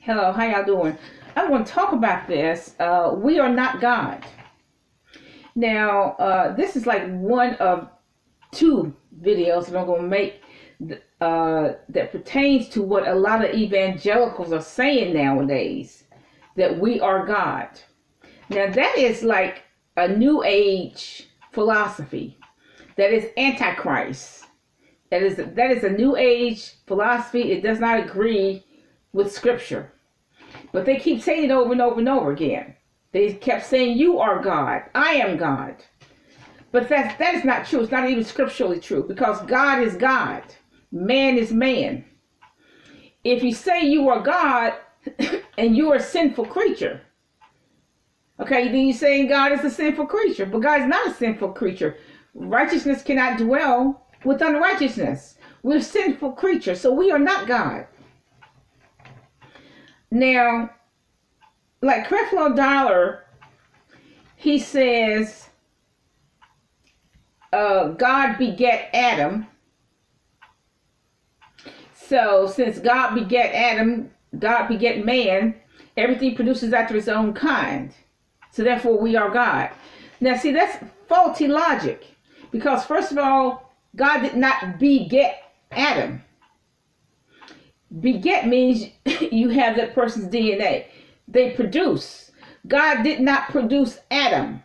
Hello, how y'all doing? I want to talk about this. We are not God. Now, this is like one of two videos that I'm going to make that pertains to what a lot of evangelicals are saying nowadays, that we are God. Now, that is like a new age philosophy. That is antichrist. That is a new age philosophy. It does not agree with scripture. But they keep saying it over and over and over again. They kept saying, you are God. I am God. But that is not true. It's not even scripturally true, because God is God. Man is man. If you say you are God and you are a sinful creature, okay, then you're saying God is a sinful creature. But God is not a sinful creature. Righteousness cannot dwell with unrighteousness. We're sinful creatures, so we are not God. Now, like Creflo Dollar, he says, God beget Adam. So since God beget Adam, God beget man, everything produces after its own kind. So therefore we are God. Now see, that's faulty logic. Because first of all, God did not beget Adam. Beget means you have that person's DNA. They produce. God did not produce Adam.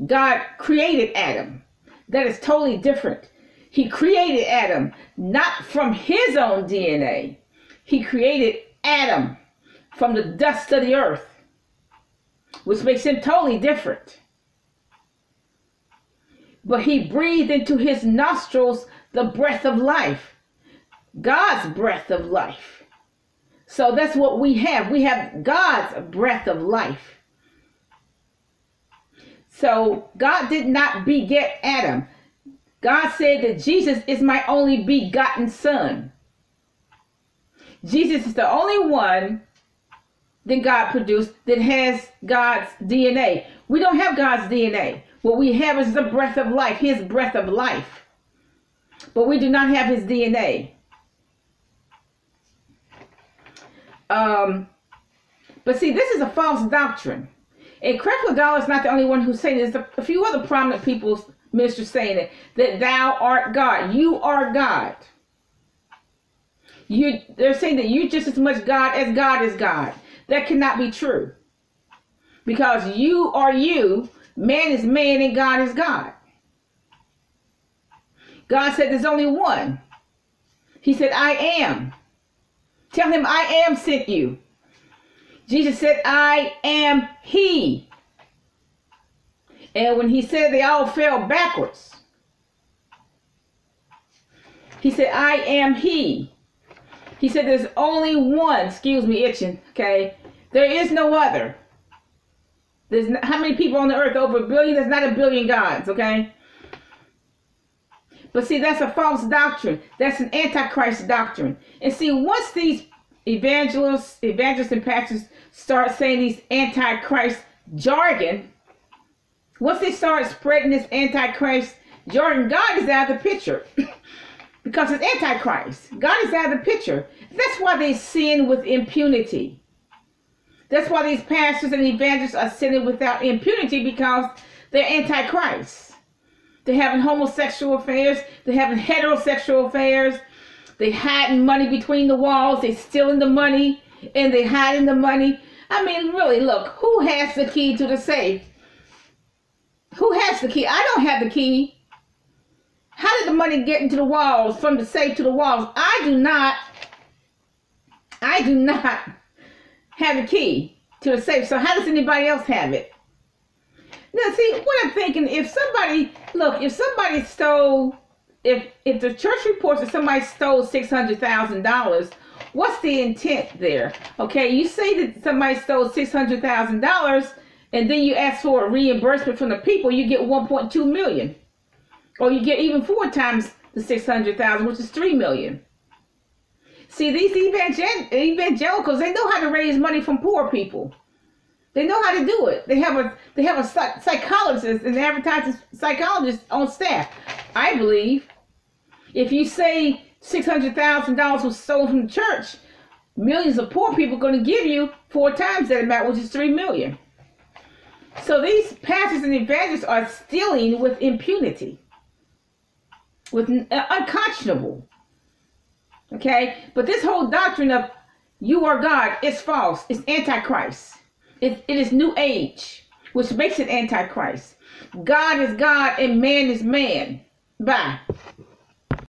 God created Adam. That is totally different. He created Adam, not from his own DNA. He created Adam from the dust of the earth, which makes him totally different. But he breathed into his nostrils the breath of life. God's breath of life. So that's what we have. We have God's breath of life. So God did not beget Adam. God said that Jesus is my only begotten son. Jesus is the only one that God produced that has God's DNA. We don't have God's DNA. What we have is the breath of life, his breath of life. But we do not have his DNA. But see, this is a false doctrine. And Creflo Dollar is not the only one who's saying this. There's a few other prominent people, ministers, saying it, that thou art God. You are God. They're saying that you're just as much God is God. That cannot be true. Because you are you, man is man, and God is God. God said there's only one. He said, I am. Tell him I am sent you. Jesus said, I am he. And when he said, they all fell backwards. He said, I am he. He said, there's only one. Excuse me, itching. Okay. There is no other. How many people on the earth? Over a billion? There's not a billion gods. Okay. But see, that's a false doctrine. That's an antichrist doctrine. And see, once these evangelists and pastors start saying these antichrist jargon, once they start spreading this antichrist jargon, God is out of the picture. Because it's antichrist. God is out of the picture. That's why they sin with impunity. That's why these pastors and evangelists are sinning without impunity, because they're antichrist. They're having homosexual affairs. They're having heterosexual affairs. They're hiding money between the walls. They're stealing the money. And they're hiding the money. I mean, really, look. Who has the key to the safe? Who has the key? I don't have the key. How did the money get into the walls, from the safe to the walls? I do not have the key to the safe. So how does anybody else have it? Now, see, what I'm thinking, if somebody stole, if the church reports that somebody stole $600,000, what's the intent there? Okay, you say that somebody stole $600,000, and then you ask for a reimbursement from the people, you get 1.2 million. Or you get even 4 times the 600,000, which is 3 million. See, these evangelicals, they know how to raise money from poor people. They know how to do it. They have a psychologist, and advertising psychologist on staff. I believe if you say $600,000 was stolen from the church, millions of poor people are going to give you 4 times that amount, which is 3 million. So these pastors and evangelists are stealing with impunity, with unconscionable. Okay, but this whole doctrine of you are God is false. It's antichrist. It is new age, which makes it antichrist. God is God and man is man. Bye.